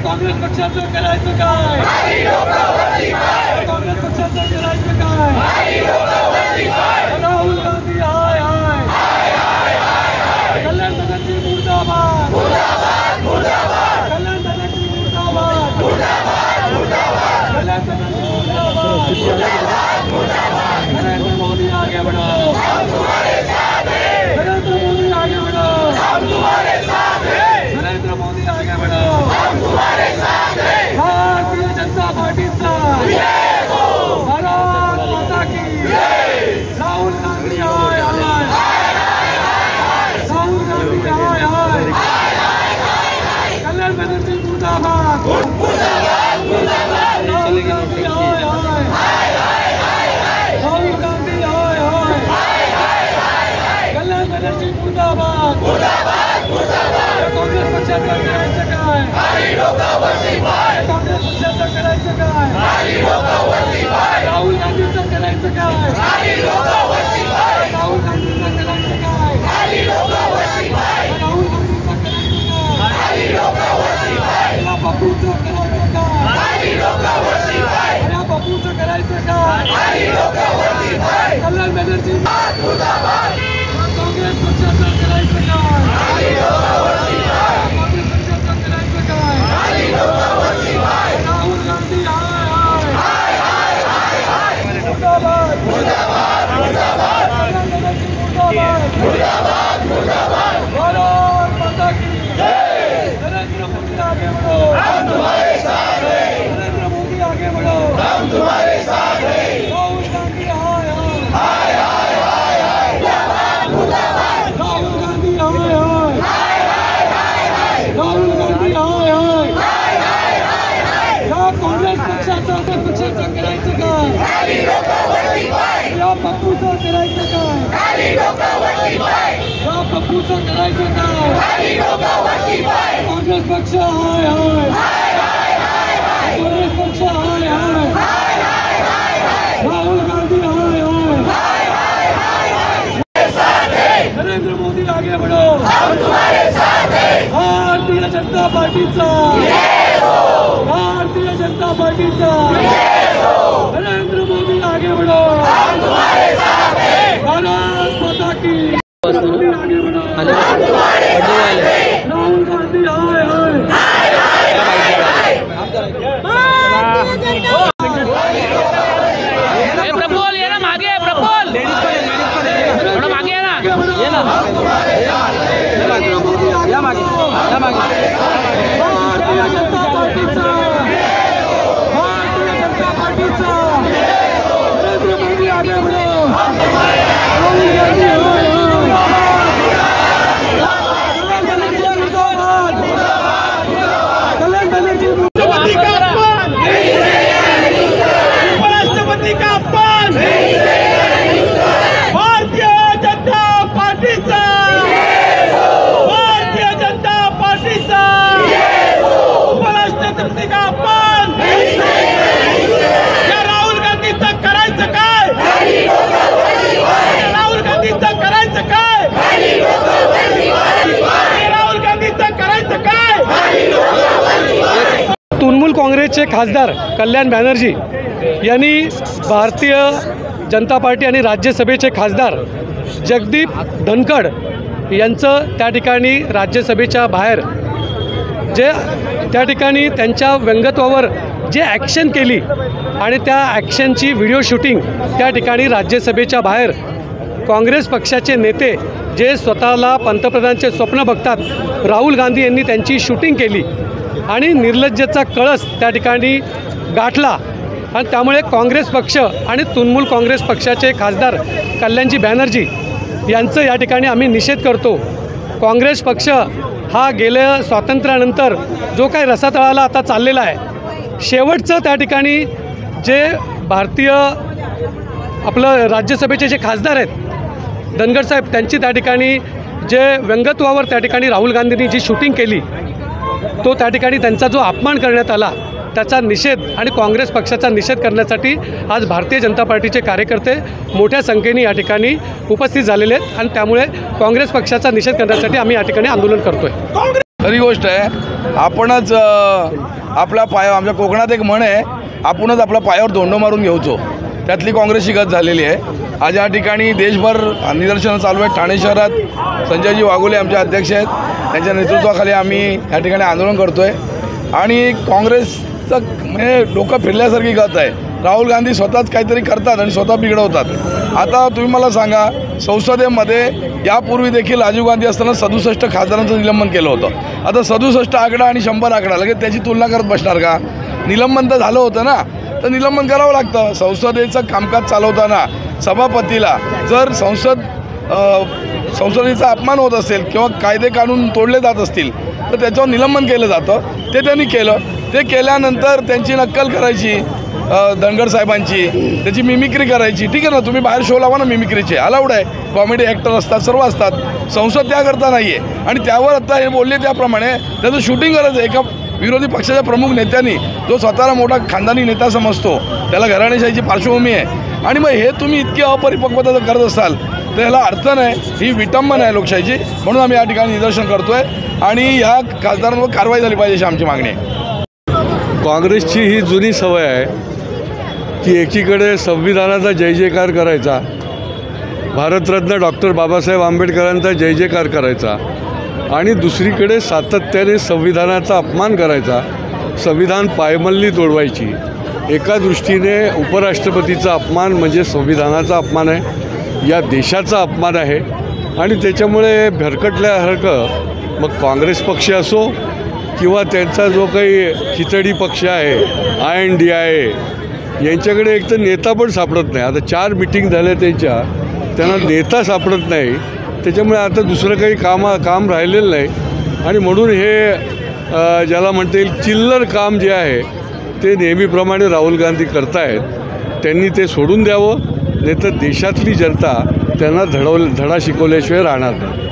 काँग्रेस पक्षाचं करायचं काय? काँग्रेस पक्षाचं करायचं काय? राहुल गांधी हाय हाय, कल्याण बनर्जी मुर्दाबाद, कल्याण बनर्जी मुर्दाबाद, कल्याण बनर्जी मुर्दाबाद। नरेंद्र मोदी आगे बढ़ो, नरेंद्र मोदी आगे बढ़ो, नरेंद्र मोदी आगे बढ़ो। भारतीय जनता पार्टीचा भारत माता की राहुल गांधी हाय हाय, राहुल गांधी हाय हाय, कल्याण बनर्जी मुर्दाबाद, राहुल गांधी हाय हाय, राहुल गांधी हाय हाय, कल्याण बनर्जी मुर्दाबाद। काँग्रेस पक्षाचं करायचं काय? काँग्रेस पक्षाचं करायचं काय? राहुल गांधीचं करायचं काय? राहुल गांधीचं करायचं काय? राहुल गांधीचं करायचं काय? या बापूचं करायचं काय? या बापूचं करायचं काय? कल्याण बनर्जी काँग्रेस पक्षाचं करायचं काय? काँग्रेस पक्षाचं करायचं काय? राहुल गांधी हाय हाय, मुर्दाबाद, कल्याण बनर्जी मुर्दाबाद, भारत माता की नरेंद्र मोदी आगे बढ़ो, नरेंद्र मोदी आगे बढ़ो, राहुल गांधी हाय हाय, राहुल गांधी हाय हाय, राहुल गांधी हाय हाय। या काँग्रेस पक्षाचं करायचं काय? या पप्पूचं करायचं काय? या पप्पूचं करायचं काय? काँग्रेस पक्ष हाय हाय, काँग्रेस पक्ष हाय हाय, राहुल गांधी हाय हाय, नरेंद्र मोदी आगे बढ़ो, भारतीय जनता पार्टीचा, भारतीय जनता पार्टीचा, नरेंद्र मोदी आगे बढ़ो, भारत माता की मोदी आगे बढ़ो, राहुल गांधी हाय हाय। प्रफुल्ल ये ना मागे, प्रफुल्ल थोड़ा मागे है ना, ये ना या मागे, भारतीय जनता पार्टीचा, भारतीय जनता पार्टीचा, नरेंद्र मोदी आगे बढ़ो, राहुल गांधी हाय हाय, कल्याण बनर्जी मुर्दाबाद, उपराष्ट्रपति का अपमान, भारतीय जनता पार्टीचा, भारतीय जनता पार्टीचा, उपराष्ट्रपति का अपमान। या राहुल गांधीचं करायचं काय? राहुल गांधीचं करायचं काय? राहुल गांधीचं करायचं काय? तृणमूल काँग्रेसचे खासदार कल्याण बॅनर्जी यांनी भारतीय जनता पार्टी आणि राज्यसभेचे खासदार जगदीप धनखड यांचं त्या ठिकाणी राज्यसभेच्या बाहेर जे त्या ठिकाणी त्यांच्या व्यंगत्वावर जे ॲक्शन केली आणि त्या ॲक्शनची व्हिडिओ शूटिंग त्या ठिकाणी राज्यसभेच्या बाहेर काँग्रेस पक्षाचे नेते जे स्वतःला पंतप्रधानांचे स्वप्न बघतात राहुल गांधी यांनी त्यांची शूटिंग केली आणि निर्लज्जतेचा कळस त्या ठिकाणी गाठला आणि त्यामुळे काँग्रेस पक्ष आणि तृणमूल काँग्रेस पक्षाचे खासदार कल्याणजी बॅनर्जी यांचं या ठिकाणी आम्ही निषेध करतो। काँग्रेस पक्ष हा गेल्या स्वातंत्र्यानंतर जो काही रसातळाला आता चाललेला आहे, शेवटचं त्या ठिकाणी जे भारतीय आपलं राज्यसभेचे जे खासदार आहेत धनखड साहेब त्यांची त्या ठिकाणी जे व्यंगत्वावर त्या ठिकाणी राहुल गांधींनी जी शूटिंग केली तो त्या ठिकाणी त्यांचा जो अपमान करण्यात आला त्याचा निषेध आणि काँग्रेस पक्षाचा निषेध करण्यासाठी आज भारतीय जनता पार्टीचे कार्यकर्ते मोठ्या संख्येने या ठिकाणी उपस्थित झालेले आहेत आणि त्यामुळे काँग्रेस पक्षाचा निषेध करण्यासाठी आम्ही या ठिकाणी आंदोलन करतोय। खरी गोष्ट आहे. आपणच आपल्या पायावर, आमच्या कोकणात एक म्हण आहे, आपणच आपल्या पायावर धोंडो मारून घेऊचो, त्यातली काँग्रेसची गत झालेली आहे. आज या ठिकाणी देशभर निदर्शनं चालू आहेत. ठाणे शहरात संजयजी वाघोले आमचे अध्यक्ष आहेत, त्यांच्या नेतृत्वाखाली आम्ही या ठिकाणी आंदोलन करतो आहे. आणि काँग्रेसचं म्हणजे डोकं फिरल्यासारखी गत आहे. राहुल गांधी स्वतःच काहीतरी करतात आणि स्वतः बिघडवतात. आता तुम्ही मला सांगा, संसदेमध्ये यापूर्वी देखील राजीव गांधी असताना 67 खासदारांचं निलंबन केलं होतं. आता 67 आकडा आणि 100 आकडा लगेच त्याची तुलना करत बसणार का? निलंबन तर झालं होतं ना, तर निलंबन करावं लागतं. संसदेचं कामकाज चालवताना सभापतीला जर संसदेचा अपमान होत असेल किंवा कायदे कानून तोडले जात असतील तर त्याच्यावर निलंबन केलं जातं. ते त्यांनी केलं. ते केल्यानंतर त्यांची नक्कल करायची, धनगर साहेबांची त्याची मिमिक्री करायची. ठीक आहे ना, तुम्ही बाहेर शो लावा ना मिमिक्रीचे, अलाउड आहे. कॉमेडी ॲक्टर असतात, सर्व असतात. संसद त्याकरता नाही आहे. आणि त्यावर आता हे बोलले त्याप्रमाणे त्याचं शूटिंग करायचं. एका विरोधी पक्षाच्या प्रमुख नेत्यांनी, जो स्वतःला मोठा खानदानी नेता समजतो, त्याला घराणेशाहीची पार्श्वभूमी आहे, आणि मग हे तुम्ही इतकी अपरिपक्वता जर करत असाल तर ह्याला अर्थ नाही. ही विटंबना आहे लोकशाहीची. म्हणून आम्ही या ठिकाणी निदर्शन करतो आहे आणि ह्या खासदारांवर कारवाई झाली पाहिजे अशी आमची मागणी आहे. काँग्रेसची ही जुनी सवय आहे की एकीकडे संविधानाचा जय जयकार करायचा, भारतरत्न डॉक्टर बाबासाहेब आंबेडकरांचा जय जयकार करायचा, आणि दुसरीकडे सातत्याने संविधानाचा अपमान करायचा, संविधान पायमल्ली तोडवायची. एका दृष्टीने उपराष्ट्रपतीचा अपमान म्हणजे संविधानाचा अपमान आहे, या देशाचा अपमान आहे. आणि त्याच्यामुळे भरकटल्यासारखं मग काँग्रेस पक्ष असो किंवा त्यांचा जो काही खिचडी पक्ष आहे INDIA, यांच्याकडे एक तर नेता पण सापडत नाही. आता 4 मीटिंग झाल्या त्यांना नेता सापडत नाही. त्याच्यामुळे आता दुसरं काही काम राहिलेलं नाही. आणि म्हणून हे ज्याला म्हणता येईल चिल्लर काम जे आहे ते नेहमीप्रमाणे राहुल गांधी करतायत. त्यांनी ते सोडून द्यावं, नाही तर देशातली जनता त्यांना धडा शिकवल्याशिवाय राहणार नाही.